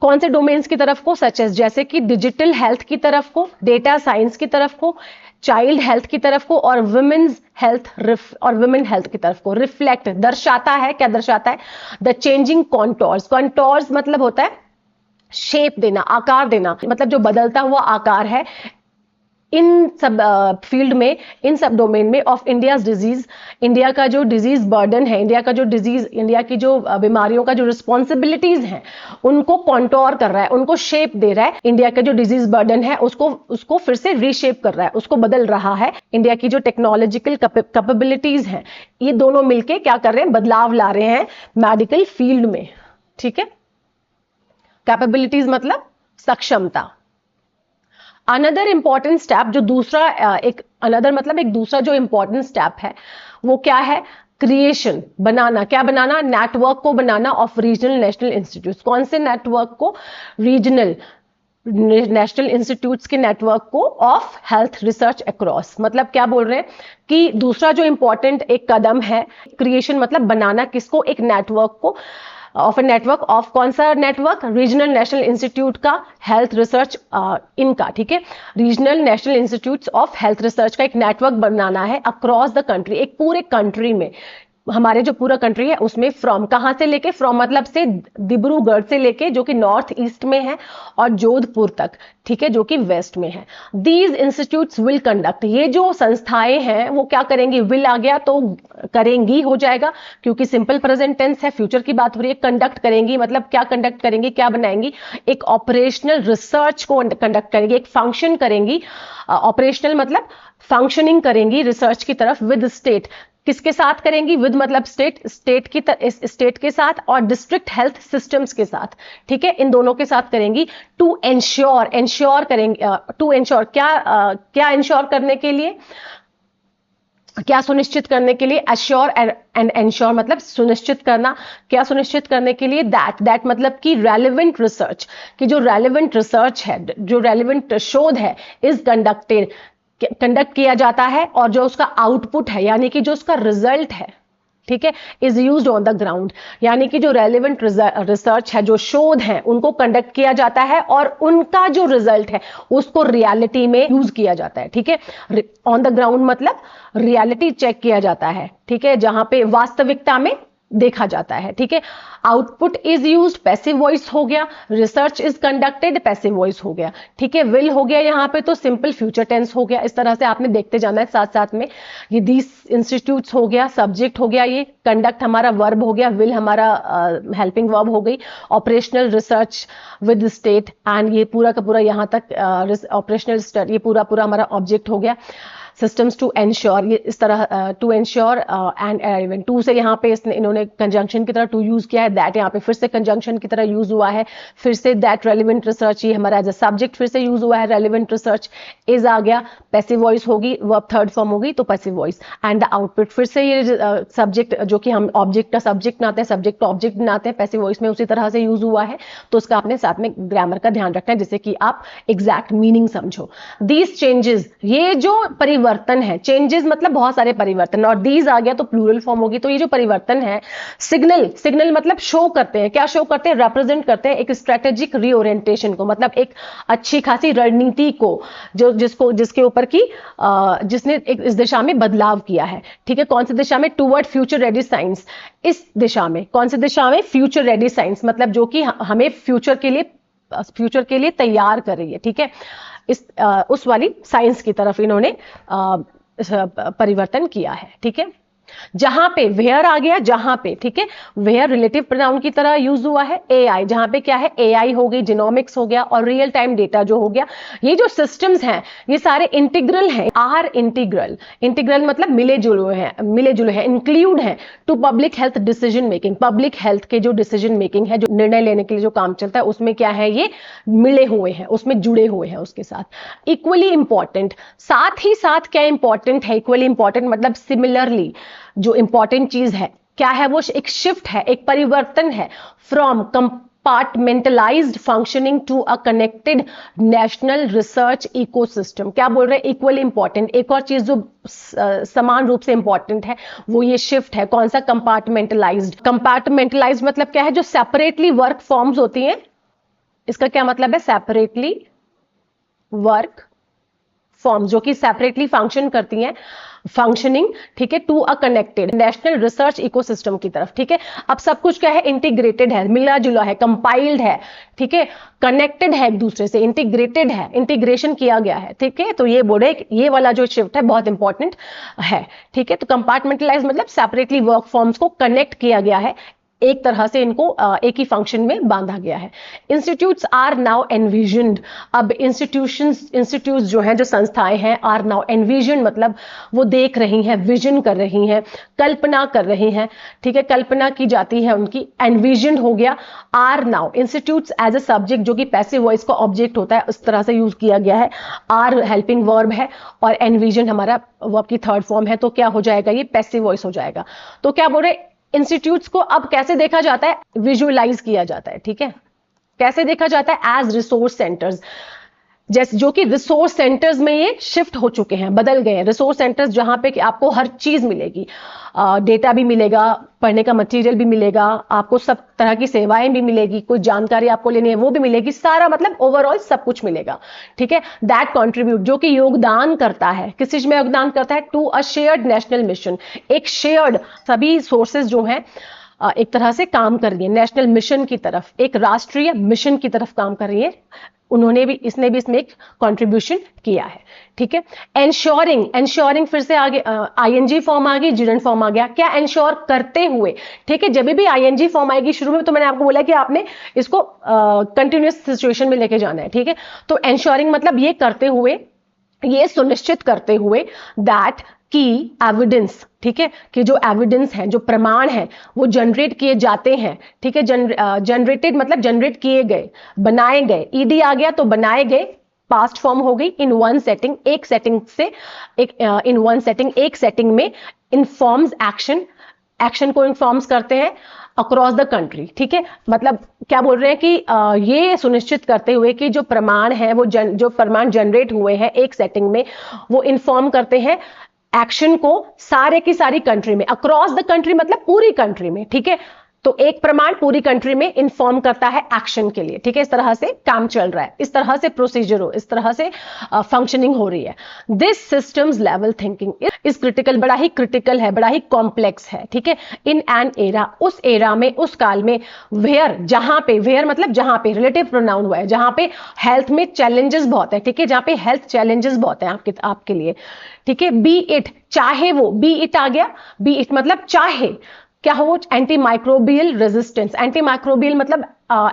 कौन से डोमेन्स की तरफ को? सच एज, जैसे कि डिजिटल हेल्थ की तरफ को, डेटा साइंस की तरफ को, चाइल्ड हेल्थ की तरफ को, और वुमेन्स हेल्थ और वुमेन हेल्थ की तरफ को। रिफ्लेक्ट दर्शाता है, क्या दर्शाता है? The changing contours. कॉन्टोर्स मतलब होता है शेप देना, आकार देना, मतलब जो बदलता हुआ आकार है इन सब फील्ड में, इन सब डोमेन में, ऑफ इंडियाज डिजीज, इंडिया का जो डिजीज बर्डन है, इंडिया का जो डिजीज, इंडिया की जो बीमारियों का जो रिस्पॉन्सिबिलिटीज हैं, उनको कॉन्टोर कर रहा है, उनको शेप दे रहा है। इंडिया का जो डिजीज बर्डन है उसको फिर से रीशेप कर रहा है, उसको बदल रहा है। इंडिया की जो टेक्नोलॉजिकल कैपेबिलिटीज हैं, ये दोनों मिलके क्या कर रहे हैं? बदलाव ला रहे हैं मेडिकल फील्ड में, ठीक है। कैपेबिलिटीज मतलब सक्षमता। अनदर इंपॉर्टेंट स्टेप, जो दूसरा अनदर मतलब एक दूसरा जो इंपॉर्टेंट स्टेप है, वो क्या है? क्रिएशन, बनाना। क्या बनाना? नेटवर्क को बनाना, ऑफ रीजनल नेशनल इंस्टीट्यूट। कौन से नेटवर्क को? रीजनल नेशनल इंस्टीट्यूट्स के नेटवर्क को, ऑफ हेल्थ रिसर्च अक्रॉस। मतलब क्या बोल रहे हैं कि दूसरा जो इंपॉर्टेंट एक कदम है, क्रिएशन मतलब बनाना, किसको? एक नेटवर्क को, ऑफ ए नेटवर्क, ऑफ कौन सा नेटवर्क? रीजनल नेशनल इंस्टीट्यूट का हेल्थ रिसर्च, इनका, ठीक है, regional national institutes of health research का एक नेटवर्क बनाना है अक्रॉस द कंट्री, एक पूरे कंट्री में। हमारे जो पूरा कंट्री है उसमें, फ्रॉम, कहां से लेके? फ्रॉम मतलब से डिब्रूगढ़ से लेके, जो कि नॉर्थ ईस्ट में है, और जोधपुर तक, ठीक है, जो कि वेस्ट में है। दीज इंस्टीट्यूट्स विल कंडक्ट, ये जो संस्थाएं हैं वो क्या करेंगी? विल आ गया तो करेंगी हो जाएगा, क्योंकि सिंपल प्रेजेंट टेंस है, फ्यूचर की बात हो रही है। कंडक्ट करेंगी मतलब क्या कंडक्ट करेंगी? क्या बनाएंगी? एक ऑपरेशनल रिसर्च को कंडक्ट करेंगी, एक फंक्शन करेंगी। ऑपरेशनल मतलब फंक्शनिंग करेंगी रिसर्च की तरफ, विद स्टेट, किसके साथ करेंगी? विद मतलब स्टेट के साथ, और डिस्ट्रिक्ट हेल्थ सिस्टम्स के साथ, ठीक है, इन दोनों के साथ करेंगी। टू एंश्योर करेंगे, टू एंश्योर क्या इंश्योर करने के लिए? क्या सुनिश्चित करने के लिए? अश्योर एंड एंश्योर मतलब सुनिश्चित करना। क्या सुनिश्चित करने के लिए? दैट मतलब कि रेलेवेंट रिसर्च, कि जो रेलेवेंट रिसर्च है, जो रेलेवेंट शोध है, इज कंडक्ट किया जाता है, और जो उसका आउटपुट है, यानी कि जो उसका रिजल्ट है, ठीक है, is used on the ground, यानी कि जो रेलेवेंट रिसर्च है, जो शोध है, उनको कंडक्ट किया जाता है, और उनका जो रिजल्ट है उसको रियलिटी में यूज किया जाता है, ठीक है। ऑन द ग्राउंड मतलब रियलिटी चेक किया जाता है, ठीक है, जहां पे वास्तविकता में देखा जाता है, ठीक है। Output is used, passive voice हो गया। Research is conducted, passive voice हो गया, ठीक है। विल हो गया यहां पे तो सिंपल फ्यूचर टेंस हो गया। इस तरह से आपने देखते जाना है साथ साथ में। ये दीज इंस्टीट्यूट्स हो गया, सब्जेक्ट हो गया, ये कंडक्ट हमारा वर्ब हो गया, विल हमारा हेल्पिंग वर्ब हो गई, operational research with state, and ये पूरा का पूरा यहां तक ऑपरेशनल स्टडी, ये पूरा हमारा ऑब्जेक्ट हो गया। सिस्टम्स टू एंश्योर, ये इस तरह to ensure and even to से यहाँ पे इन्होंने कंजंक्शन की तरह टू यूज किया है। दैट यहाँ पे फिर से कंजंक्शन की तरह यूज हुआ है। फिर से दैट रेलिवेंट रिसर्च, ये हमारा एज अ सब्जेक्ट फिर से यूज हुआ है। रेलिवेंट रिसर्च इज आ गया, पैसिव वॉइस होगी, वर्ब थर्ड फॉर्म होगी तो passive voice, and the output फिर से ये सब्जेक्ट जो कि हम ऑब्जेक्ट का सब्जेक्ट बनाते हैं, सब्जेक्ट का ऑब्जेक्ट बनाते हैं, पैसिव वॉइस में उसी तरह से यूज हुआ है। तो उसका आपने साथ में ग्रामर का ध्यान रखना है जिससे कि आप एग्जैक्ट मीनिंग समझो। दीज चेंजेस, ये जो परिवर्तन परिवर्तन है, चेंजेस मतलब बहुत सारे परिवर्तन, और दीज आ गया तो प्लूरल फॉर्म होगी। तो ये जो परिवर्तन है, सिग्नल मतलब शो करते हैं, क्या शो करते हैं, रिप्रेजेंट करते हैं एक स्ट्रेटेजिक रीओरिएंटेशन को, मतलब एक अच्छी खासी रणनीति को, जिसके ऊपर की जिसने एक इस दिशा में बदलाव किया है। ठीक है, कौन सी दिशा में, टुवर्ड फ्यूचर रेडी साइंस, इस दिशा में, कौन सी दिशा में, फ्यूचर रेडी साइंस, मतलब जो कि हमें फ्यूचर के लिए तैयार कर रही है। ठीक है, उस वाली साइंस की तरफ इन्होंने परिवर्तन किया है। ठीक है, जहां पे वेयर आ गया, जहां पे, ठीक है, वेयर रिलेटिव प्रोनाउन की तरह यूज हुआ है। एआई, जहां पे क्या है, एआई हो गई, जिनोमिक्स हो गया, और रियल टाइम डेटा जो हो गया। ये जो सिस्टम्स हैं ये सारे इंटीग्रल हैं, आर इंटीग्रल मतलब मिले जुले हैं, इंक्लूड हैं to public health decision making. Public health के जो डिसीजन मेकिंग है, जो निर्णय लेने के लिए जो काम चलता है, उसमें क्या है, ये मिले हुए हैं, उसमें जुड़े हुए हैं उसके साथ। इक्वली इंपॉर्टेंट, साथ ही साथ क्या इंपॉर्टेंट है, इक्वली इंपॉर्टेंट मतलब सिमिलरली जो इंपॉर्टेंट चीज है, क्या है, वो एक शिफ्ट है, एक परिवर्तन है, from compartmentalised functioning to a connected national research ecosystem. क्या बोल रहे हैं, इक्वली इंपॉर्टेंट। एक और चीज जो समान रूप से इंपॉर्टेंट है, वो ये शिफ्ट है, कौन सा, कंपार्टमेंटलाइज्ड मतलब क्या है, जो सेपरेटली वर्क फॉर्म्स होती हैं, इसका क्या मतलब है, सेपरेटली वर्क फॉर्म्स, जो कि सेपरेटली फंक्शन करती हैं, फंक्शनिंग, ठीक है, to a connected national research ecosystem की तरफ। ठीक है, अब सब कुछ क्या है, इंटीग्रेटेड है, मिला जुला है, कंपाइल्ड है, ठीक है, कनेक्टेड है एक दूसरे से, इंटीग्रेटेड है, इंटीग्रेशन किया गया है। ठीक है, तो ये बोले, ये वाला जो शिफ्ट है बहुत इंपॉर्टेंट है। ठीक है, तो कंपार्टमेंटलाइज मतलब सेपरेटली वर्क फॉर्म्स को कनेक्ट किया गया है, एक तरह से इनको एक ही फंक्शन में बांधा गया है। इंस्टीट्यूट्स आर नाउ एनविजन्ड, अब इंस्टीट्यूट्स जो हैं, जो संस्थाएं हैं, आर नाउ एनविजन मतलब वो देख रही हैं, विजन कर रही हैं, कल्पना कर रही हैं। ठीक है, कल्पना की जाती है उनकी, एनविजन हो गया। Are now institutes as a subject, जो कि पैसिव वॉइस का ऑब्जेक्ट होता है, उस तरह से यूज किया गया है। आर हेल्पिंग वर्ब है और एनविजन हमारा वर्ब की थर्ड फॉर्म है, तो क्या हो जाएगा, ये पैसिव वॉइस हो जाएगा। तो क्या बोल रहे, इंस्टीट्यूट्स को अब कैसे देखा जाता है, विजुअलाइज किया जाता है। ठीक है, कैसे देखा जाता है, एज रिसोर्स सेंटर्स, जैसे जो कि रिसोर्स सेंटर्स में ये शिफ्ट हो चुके हैं, बदल गए हैं। रिसोर्स सेंटर्स जहां पे कि आपको हर चीज मिलेगी, डेटा भी मिलेगा, पढ़ने का मटेरियल भी मिलेगा, आपको सब तरह की सेवाएं भी मिलेगी, कोई जानकारी आपको लेनी है वो भी मिलेगी, सारा मतलब ओवरऑल सब कुछ मिलेगा। ठीक है, दैट कॉन्ट्रीब्यूट, जो कि योगदान करता है, किस चीज में योगदान करता है, to a shared national mission, एक शेयर्ड, सभी सोर्सेज जो हैं एक तरह से काम कर रही है नेशनल मिशन की तरफ, एक राष्ट्रीय मिशन की तरफ काम कर रही है। इसने भी इसमें एक कंट्रीब्यूशन किया है। ठीक है, एंश्योरिंग फिर से आगे आईएनजी फॉर्म आ गई, जिरंड फॉर्म आ गया, क्या, एंश्योर करते हुए। ठीक है, जब भी आईएनजी फॉर्म आएगी शुरू में, तो मैंने आपको बोला कि आपने इसको कंटिन्यूअस सिचुएशन में लेके जाना है। ठीक है, तो एंश्योरिंग मतलब ये करते हुए, ये सुनिश्चित करते हुए, दैट की एविडेंस, ठीक है, कि जो एविडेंस है, जो प्रमाण है, वो जनरेट किए जाते हैं। ठीक है, जनरेटेड मतलब जनरेट किए गए, बनाए गए, ईडी आ गया तो बनाए गए, पास्ट फॉर्म हो गई, इन वन सेटिंग, एक सेटिंग से इन वन सेटिंग, एक सेटिंग में, इन्फॉर्म्स एक्शन को इन्फॉर्म्स करते हैं अक्रॉस द कंट्री। ठीक है, मतलब क्या बोल रहे हैं कि ये सुनिश्चित करते हुए कि जो प्रमाण है, वो जो प्रमाण जनरेट हुए हैं एक सेटिंग में, वो इन्फॉर्म करते हैं एक्शन को सारे की सारी कंट्री में, अक्रॉस द कंट्री मतलब पूरी कंट्री में। ठीक है, तो एक प्रमाण पूरी कंट्री में इन्फॉर्म करता है एक्शन के लिए। ठीक है, इस तरह से काम चल रहा है, इस तरह से प्रोसीजर हो, इस तरह से फंक्शनिंग हो रही है। This systems level thinking is critical, बड़ा ही क्रिटिकल है, बड़ा ही कॉम्प्लेक्स है। ठीक है, इन एन एरा, उस एरा में, उस काल में, वेयर, जहां पे, वेयर मतलब जहां पे, रिलेटिव प्रोनाउन हुआ है, जहां पे हेल्थ में चैलेंजेस बहुत है। ठीक है, जहां पे हेल्थ चैलेंजेस बहुत है आपके लिए। ठीक है, बी इट, चाहे वो, बी इट आ गया, बी इट मतलब चाहे, क्या हो, anti microbial resistance, anti microbial मतलब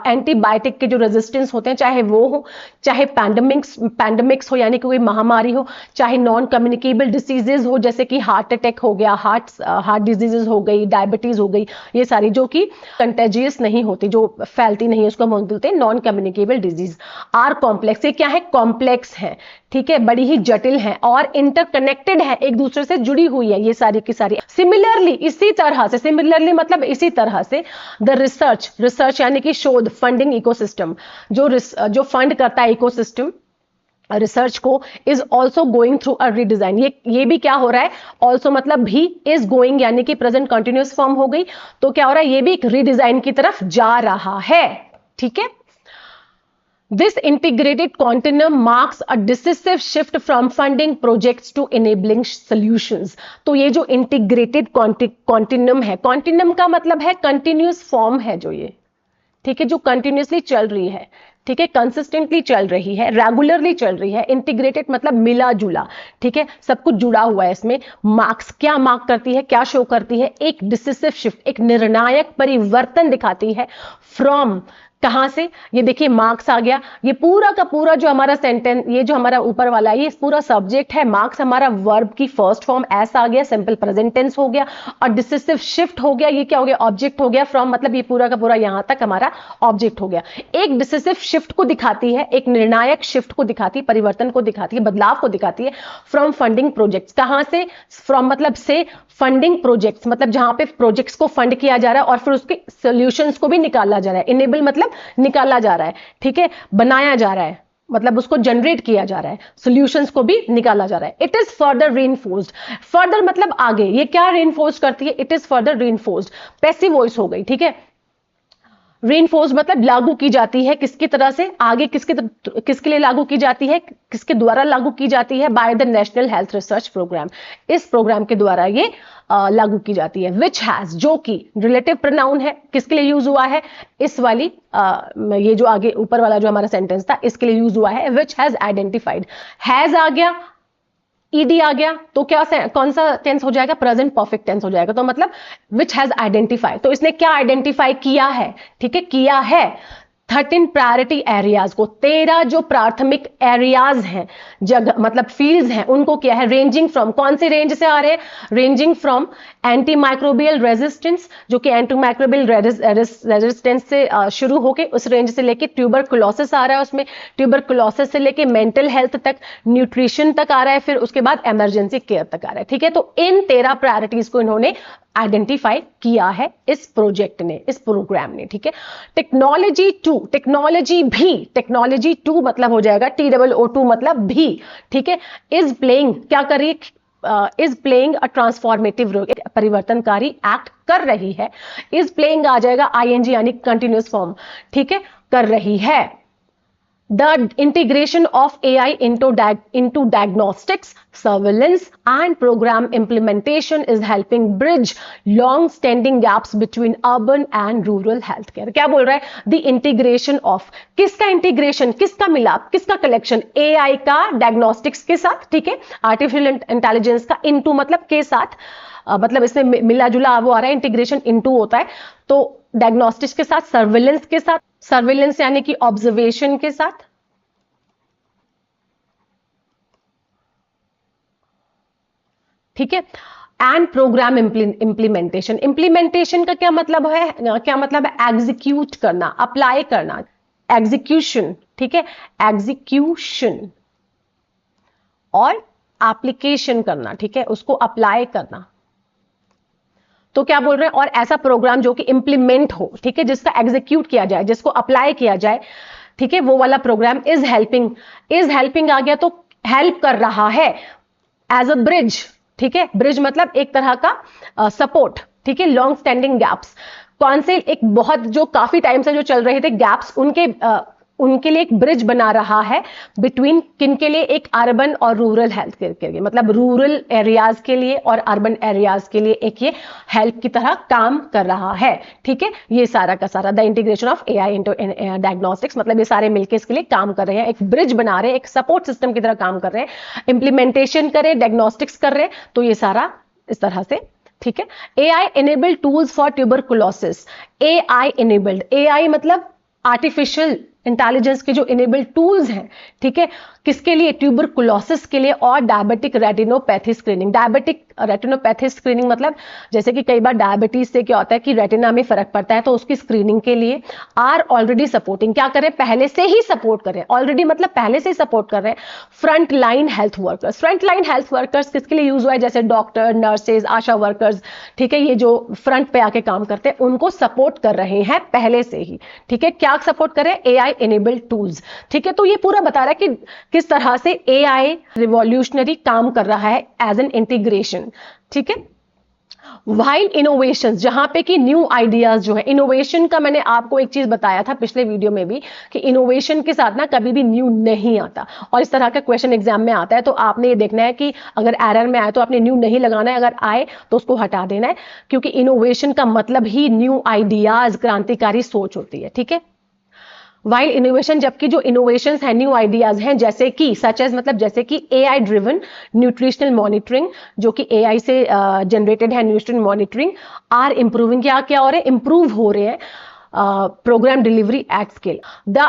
एंटीबायोटिक के जो रेजिस्टेंस होते हैं, चाहे वो हो, चाहे पैंडेमिक्स हो, यानी कि कोई महामारी हो, चाहे नॉन कम्युनिकेबल डिसीजेज हो, जैसे कि हार्ट अटैक हो गया, हार्ट डिजीजेज हो गई, डायबिटीज हो गई, ये सारी जो कि कंटेजियस नहीं होती, जो फैलती नहीं है, उसको हम बोलते हैं non communicable disease. Are complex, ये क्या है, कॉम्प्लेक्स है। ठीक है, बड़ी ही जटिल है और इंटरकनेक्टेड है, एक दूसरे से जुड़ी हुई है ये सारी की सारी। सिमिलरली, इसी तरह से, सिमिलरली मतलब इसी तरह से, द रिसर्च यानी कि शोध, फंडिंग इकोसिस्टम, जो फंड करता है इकोसिस्टम, रिसर्च को is also going through a redesign. ये भी क्या हो रहा है, ऑल्सो मतलब भी इज गोइंग यानी कि प्रेजेंट कंटिन्यूअस फॉर्म हो गई, तो क्या हो रहा है, ये भी एक रीडिजाइन की तरफ जा रहा है। ठीक है, this integrated continuum marks a decisive shift from funding projects to enabling solutions. तो ये जो इंटीग्रेटेड कॉन्टिन्यूम है, कॉन्टिन्यूम का मतलब है कंटिन्यूअस फॉर्म है जो ये, ठीक है, जो कंटिन्यूअसली चल रही है, ठीक है, कंसिस्टेंटली चल रही है, रेगुलरली चल रही है। इंटीग्रेटेड मतलब मिला जुला, ठीक है, सब कुछ जुड़ा हुआ है इसमें। मार्क्स क्या मार्क करती है, क्या शो करती है, एक डिसिसिव शिफ्ट, एक निर्णायक परिवर्तन दिखाती है। फ्रॉम कहां से, ये देखिए मार्क्स आ गया, ये पूरा का पूरा जो हमारा सेंटेंस, ये जो हमारा ऊपर वाला है, ये पूरा सब्जेक्ट है। मार्क्स हमारा वर्ब की फर्स्ट फॉर्म एस आ गया, सिंपल प्रेजेंट टेंस हो गया, और डिसिसिव शिफ्ट हो गया, ये क्या हो गया, ऑब्जेक्ट हो गया। फ्रॉम मतलब ये पूरा का पूरा यहां तक हमारा ऑब्जेक्ट हो गया। एक डिसिसिव शिफ्ट को दिखाती है, एक निर्णायक शिफ्ट को दिखाती है, परिवर्तन को दिखाती है, बदलाव को दिखाती है। फ्रॉम फंडिंग प्रोजेक्ट्स, कहां से, फ्रॉम मतलब से, फंडिंग प्रोजेक्ट्स मतलब जहां पे प्रोजेक्ट्स को फंड किया जा रहा है और फिर उसके सॉल्यूशंस को भी निकाला जा रहा है। इनेबल मतलब निकाला जा रहा है, ठीक है, बनाया जा रहा है, मतलब उसको जनरेट किया जा रहा है, सॉल्यूशंस को भी निकाला जा रहा है। It is further reinforced, further मतलब आगे, ये क्या रीइंफोर्स करती है, it is further reinforced, passive voice हो गई, ठीक है। रीइंफोर्स मतलब लागू की जाती है, किसकी तरह से, आगे किसके लिए लागू की जाती है, किसके द्वारा लागू की जाती है, by the national health research program, इस प्रोग्राम के द्वारा ये लागू की जाती है। विच हैज, जो कि रिलेटिव प्रोनाउन है, किसके लिए यूज हुआ है, इस वाली ये जो आगे ऊपर वाला जो हमारा सेंटेंस था इसके लिए यूज हुआ है। विच हैज आइडेंटिफाइड, हैज आ गया, ईडी आ गया, तो क्या कौन सा टेंस हो जाएगा, प्रेजेंट परफेक्ट टेंस हो जाएगा। तो मतलब विच हैज आइडेंटिफाई, तो इसने क्या आइडेंटिफाई किया है, ठीक है, किया है 13 प्रायोरिटी एरियाज को, 13 जो प्राथमिक एरियाज हैं, जगह मतलब फील्ड्स हैं, उनको किया है। रेंजिंग फ्रॉम, कौन से रेंज से आ रहे हैं, ranging from anti microbial resistance, जो कि एंटी माइक्रोबियल रेजिस्टेंस से शुरू होके उस रेंज से लेके ट्यूबरकुलोसिस आ रहा है, उसमें ट्यूबरकुलोसिस से लेके मेंटल हेल्थ तक, न्यूट्रिशन तक आ रहा है, फिर उसके बाद इमरजेंसी केयर तक आ रहा है, ठीक है। तो इन 13 प्रायोरिटीज को इन्होंने आइडेंटिफाई किया है इस प्रोजेक्ट ने, इस प्रोग्राम ने, ठीक है। टेक्नोलॉजी टू, टेक्नोलॉजी टू मतलब हो जाएगा TOO मतलब भी, ठीक है। इज प्लेइंग, क्या कर रही है, is playing a transformative role, परिवर्तनकारी एक्ट कर रही है। इज प्लेइंग आ जाएगा ING यानी कंटिन्यूअस फॉर्म, ठीक है, कर रही है। The integration of AI into diagnostics, surveillance, and program implementation is helping bridge long-standing gaps between urban and rural healthcare. क्या बोल रहा है? The integration of, किसका इंटीग्रेशन, किसका मिलाप, किसका कलेक्शन, AI का डायग्नोस्टिक्स के साथ, ठीक है, आर्टिफिशियल इंटेलिजेंस का इनटू मतलब के साथ, मतलब इसमें मिला जुला वो आ रहा है, इंटीग्रेशन इनटू होता है, तो डायग्नोस्टिक्स के साथ, सर्विलेंस के साथ, सर्विलेंस यानी कि ऑब्जर्वेशन के साथ, ठीक है, एंड प्रोग्राम इंप्लीमेंटेशन। इंप्लीमेंटेशन का क्या मतलब है, क्या मतलब है, एग्जीक्यूट करना, अप्लाई करना, एग्जीक्यूशन, ठीक है, एग्जीक्यूशन और एप्लीकेशन करना, ठीक है, उसको अप्लाई करना। तो क्या बोल रहे हैं, और ऐसा प्रोग्राम जो कि इंप्लीमेंट हो, ठीक है, जिसका एग्जीक्यूट किया जाए, जिसको अप्लाई किया जाए, ठीक है, वो वाला programme is helping. Is helping आ गया तो हेल्प कर रहा है एज अ ब्रिज, ठीक है, ब्रिज मतलब एक तरह का सपोर्ट, ठीक है, लॉन्ग स्टैंडिंग गैप्स, कौन से, एक बहुत जो काफी टाइम से जो चल रहे थे गैप्स, उनके लिए एक ब्रिज बना रहा है बिटवीन, किन के लिए, एक अर्बन और रूरल हेल्थ केयर के लिए, मतलब रूरल एरियाज के लिए और अर्बन एरियाज के लिए एक ये हेल्प की तरह काम कर रहा है, ठीक है। ये सारा का सारा the integration of AI into diagnostics, मतलब ये सारे मिलकर इसके लिए काम कर रहे हैं, एक ब्रिज बना रहे हैं, एक सपोर्ट सिस्टम की तरह काम कर रहे हैं, इंप्लीमेंटेशन करें, डायग्नोस्टिक्स कर रहे हैं, तो ये सारा इस तरह से, ठीक है। AI enabled tools for tuberculosis, AI enabled, AI मतलब आर्टिफिशियल इंटेलिजेंस के जो इनेबल्ड टूल्स हैं, ठीक है, किसके लिए, ट्यूबरकुलोसिस के लिए और diabetic retinopathy screening. Diabetic retinopathy screening मतलब जैसे कि कई बार डायबिटीज से क्या होता है कि रेटिना में फर्क पड़ता है, तो उसकी स्क्रीनिंग के लिए आर ऑलरेडी सपोर्टिंग, क्या करें, पहले से ही सपोर्ट करें, ऑलरेडी मतलब पहले से ही सपोर्ट कर रहे हैं front line health workers. Front line health workers किसके लिए यूज हुआ है, जैसे डॉक्टर, नर्सेज, आशा वर्कर्स, ठीक है, ये जो फ्रंट पे आके काम करते हैं उनको सपोर्ट कर रहे हैं पहले से ही, ठीक है। क्या सपोर्ट करें, एआई एनेबल्ड टूल्स, ठीक है। तो ये पूरा बता रहा है कि किस तरह से एआई रिवॉल्यूशनरी काम कर रहा है एज एन इंटीग्रेशन, ठीक है। वाइल इनोवेशन, जहां पे कि न्यू आइडियाज जो है, इनोवेशन का मैंने आपको एक चीज बताया था पिछले वीडियो में भी कि इनोवेशन के साथ ना कभी भी न्यू नहीं आता, और इस तरह का क्वेश्चन एग्जाम में आता है तो आपने ये देखना है कि अगर एरर में आए तो आपने न्यू नहीं लगाना है, अगर आए तो उसको हटा देना है, क्योंकि इनोवेशन का मतलब ही न्यू आइडियाज, क्रांतिकारी सोच होती है, ठीक है। वाइल इनोवेशन, जबकि जो इनोवेशंस हैं, न्यू आइडियाज हैं, जैसे कि सच एज मतलब जैसे कि एआई ड्रिवन न्यूट्रिशनल मॉनिटरिंग, जो कि एआई से जनरेटेड है, न्यूट्रिशन मॉनिटरिंग आर इंप्रूविंग, क्या क्या हो रहे हैं, इंप्रूव हो रहे हैं program delivery at scale. The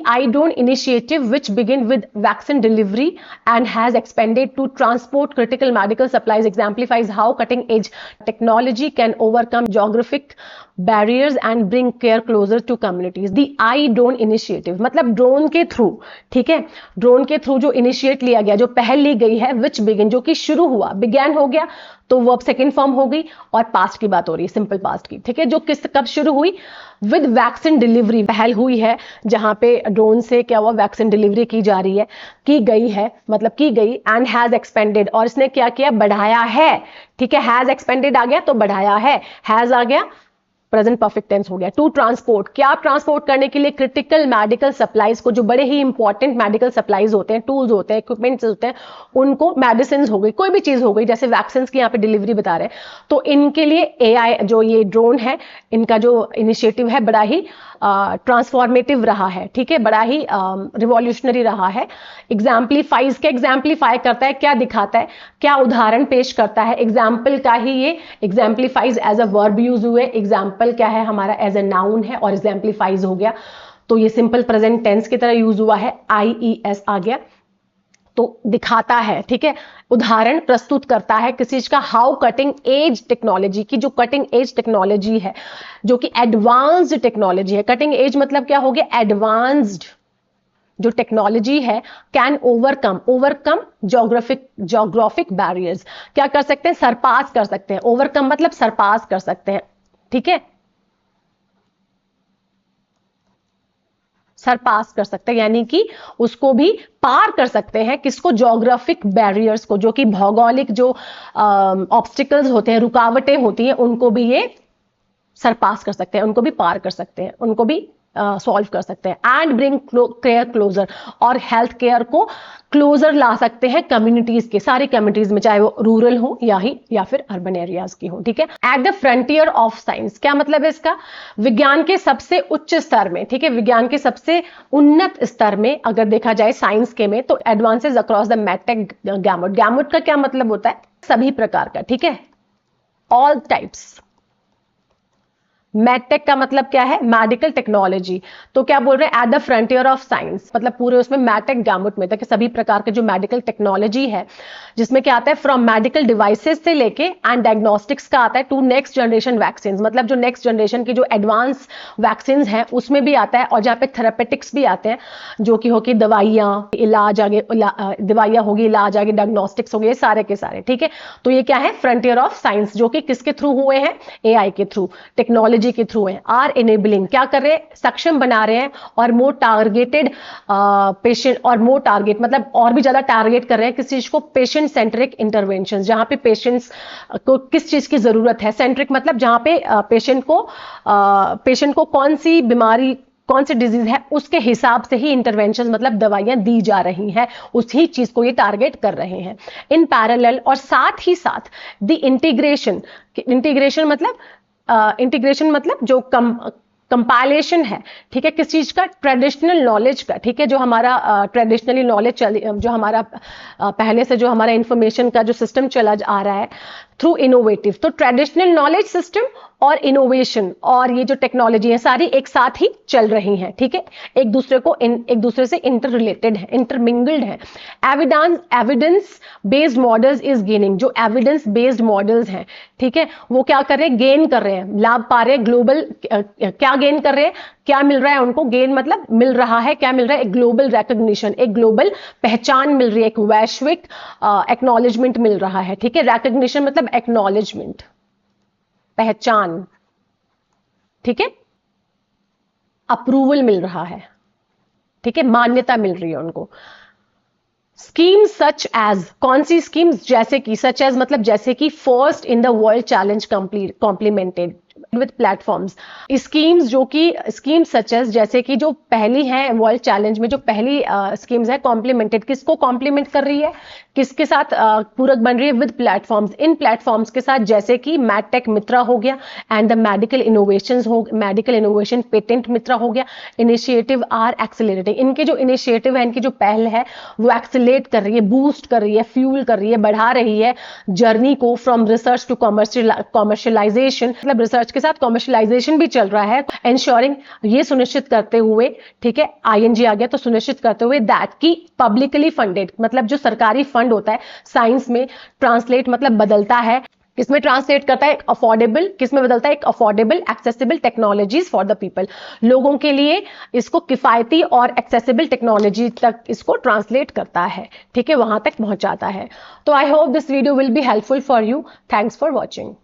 IDON initiative, which began with vaccine delivery and has expanded to transport critical medical supplies, exemplifies how cutting-edge technology can overcome geographic barriers and bring care closer to communities. The IDON initiative मतलब drone के through, ठीक है, drone के through जो initiate लिया गया, जो पहल ली गई है, which begin जो कि शुरू हुआ, began हो गया तो वर्ब सेकंड फॉर्म हो गई, और पास्ट की बात हो रही है, सिंपल पास्ट की, ठीक है, जो किस कब शुरू हुई, विद वैक्सीन डिलीवरी, पहल हुई है जहां पे ड्रोन से क्या हुआ, वैक्सीन डिलीवरी की जा रही है, की गई है मतलब की गई, एंड हैज एक्सपेंडेड, और इसने क्या किया, बढ़ाया है, ठीक है, हैज एक्सपेंडेड आ गया तो बढ़ाया है, हैज आ गया प्रेजेंट परफेक्ट टेंस हो गया। टू ट्रांसपोर्ट, क्या ट्रांसपोर्ट करने के लिए, क्रिटिकल मेडिकल सप्लाईज को, जो बड़े ही इंपॉर्टेंट मेडिकल सप्लाईज होते हैं, टूल्स होते हैं, इक्विपमेंट्स होते हैं, उनको, मेडिसिन हो गई, कोई भी चीज हो गई, जैसे वैक्सीन की यहाँ पे डिलीवरी बता रहे हैं, तो इनके लिए एआई जो ये ड्रोन है, इनका जो इनिशिएटिव है बड़ा ही ट्रांसफॉर्मेटिव रहा है, ठीक है, बड़ा ही रिवॉल्यूशनरी रहा है। एग्जाम्पलीफाइज, क्या एग्जाम्पलीफाई करता है, क्या दिखाता है, क्या उदाहरण पेश करता है, एग्जाम्पल का ही ये एग्जाम्पलीफाइज एज अ वर्ब यूज हुए, एग्जाम्पल क्या है हमारा, एज अ नाउन है, और एग्जाम्पलीफाइज हो गया तो ये सिंपल प्रेजेंट टेंस की तरह यूज हुआ है, IES आ गया, तो दिखाता है, ठीक है, उदाहरण प्रस्तुत करता है किस चीज का, हाउ कटिंग एज टेक्नोलॉजी की, जो कटिंग एज टेक्नोलॉजी है, जो कि एडवांस्ड टेक्नोलॉजी है, कटिंग एज मतलब क्या हो गया, एडवांस्ड जो टेक्नोलॉजी है, कैन ओवरकम जोग्राफिक बैरियर्स, क्या कर सकते हैं, सरपास कर सकते हैं, ओवरकम मतलब सरपास कर सकते हैं, ठीक है, सरपास कर सकते हैं, यानी कि उसको भी पार कर सकते हैं, किसको, जोग्राफिक बैरियर्स को, जो कि भौगोलिक जो ऑब्स्टिकल्स होते हैं, रुकावटें होती हैं, उनको भी ये सरपास कर सकते हैं, उनको भी पार कर सकते हैं, उनको भी सॉल्व कर सकते हैं। एंड ब्रिंग केयर क्लोजर, और हेल्थ केयर को क्लोजर ला सकते हैं कम्युनिटीज के, सारी कम्युनिटीज में, चाहे वो रूरल हो या फिर अर्बन एरियाज की हो, ठीक है। At the frontier of science, क्या मतलब है इसका, विज्ञान के सबसे उच्च स्तर में, ठीक है, विज्ञान के सबसे उन्नत स्तर में अगर देखा जाए साइंस के में, तो एडवांसेस अक्रॉस द मैटेक गैमुट, गैमुट का क्या मतलब होता है, सभी प्रकार का, ठीक है, ऑल टाइप्स। मेडटेक का मतलब क्या है, मेडिकल टेक्नोलॉजी, तो क्या बोल रहे हैं, at the frontier of science, मतलब पूरे उसमें मैटेक गैमुट में तक सभी प्रकार के जो मेडिकल टेक्नोलॉजी है, जिसमें क्या आता है, फ्रॉम मेडिकल डिवाइसेस से लेके एंड डायग्नोस्टिक्स का आता है, टू नेक्स्ट जनरेशन वैक्सीन, मतलब जो नेक्स्ट जनरेशन की जो एडवांस वैक्सीन है उसमें भी आता है, और जहाँ पे थेरापेटिक्स भी आते हैं, जो कि होगी दवाइयाँ, इलाज आगे, दवाइयाँ होगी, इलाज आगे, डायग्नोस्टिक्स हो गए, सारे के सारे, ठीक है। तो ये क्या है, फ्रंटियर ऑफ साइंस, जो कि किसके थ्रू हुए हैं, एआई के थ्रू, टेक्नोलॉजी के थ्रू है। आर इनेबलिंग, क्या कर रहे हैं, सक्षम बना रहे हैं, और मोर टारगेटेड पेशेंट, और मोर टारगेट मतलब और भी ज्यादा टारगेट कर रहे हैं किस चीज को, पेशेंट सेंट्रिक इंटरवेंशन, जहां पे पेशेंट्स को किस चीज की जरूरत है, सेंट्रिक मतलब जहां पे पेशेंट को कौन सी बीमारी, कौन सी डिजीज है, उसके हिसाब से ही इंटरवेंशन मतलब दवाइयां दी जा रही हैं, उसी चीज को ये टारगेट कर रहे हैं। इन पैरेलल, और साथ ही साथ द इंटीग्रेशन, इंटीग्रेशन मतलब जो कंपाइलेशन है, ठीक है, किस चीज का, ट्रेडिशनल नॉलेज का, ठीक है, जो हमारा ट्रेडिशनली नॉलेज जो हमारा पहले से जो हमारा इंफॉर्मेशन का जो सिस्टम चला आ रहा है, थ्रू इनोवेटिव। तो ट्रेडिशनल नॉलेज सिस्टम और इनोवेशन और ये जो टेक्नोलॉजी है सारी एक साथ ही चल रही हैं, ठीक है, एक दूसरे से इंटर रिलेटेड है, इंटरमिंगल्ड है। Evidence based models is gaining, जो एविडेंस बेस्ड मॉडल्स हैं, ठीक है, वो क्या कर रहे हैं, गेन कर रहे हैं, लाभ पा रहे हैं, ग्लोबल क्या गेन कर रहे हैं, क्या मिल रहा है उनको, गेन मतलब मिल रहा है, क्या मिल रहा है, एक ग्लोबल रिकॉग्निशन, एक ग्लोबल पहचान मिल रही है, एक वैश्विक एक्नॉलेजमेंट मिल रहा है, ठीक है, रिकॉग्निशन मतलब एक्नॉलेजमेंट, पहचान, ठीक है, अप्रूवल मिल रहा है, ठीक है, मान्यता मिल रही है उनको। स्कीम्स सच एज, कौन सी स्कीम्स, जैसे कि, सच एज मतलब जैसे कि, first in the world challenge complimented with platforms. Schemes जो कि, स्कीम्स सच एज जैसे कि जो पहली है वर्ल्ड चैलेंज में, जो पहली स्कीम्स है, कॉम्प्लीमेंटेड, किसको कॉम्प्लीमेंट कर रही है, किसके साथ पूरक बन रही है, विद प्लेटफॉर्म्स, इन प्लेटफॉर्म्स के साथ, जैसे कि मैडटेक मित्रा हो गया and the medical innovation patent Mitra हो गया। इनिशिएटिव आर एक्सेलरेटिंग, इनके जो इनिशिएटिव है, इनकी जो पहल है वो एक्सेलरेट कर रही है, बूस्ट कर रही है, फ्यूल कर रही है, बढ़ा रही है जर्नी को फ्रॉम रिसर्च टू कॉमर्शियलाइजेशन, मतलब रिसर्च के साथ कॉमर्शियलाइजेशन भी चल रहा है। एंश्योरिंग, ये सुनिश्चित करते हुए, ठीक है, आईएनजी आ गया तो सुनिश्चित करते हुए, दैट की पब्लिकली फंडेड, मतलब जो सरकारी फंड होता है साइंस में, ट्रांसलेट मतलब बदलता है, किसमें ट्रांसलेट करता है, अफोर्डेबल, किसमें बदलता है, एक affordable accessible technologies for the people, लोगों के लिए इसको किफायती और एक्सेसिबल टेक्नोलॉजी तक इसको ट्रांसलेट करता है, ठीक है, वहां तक पहुंचाता है। तो I hope this video will be helpful for you. Thanks for watching.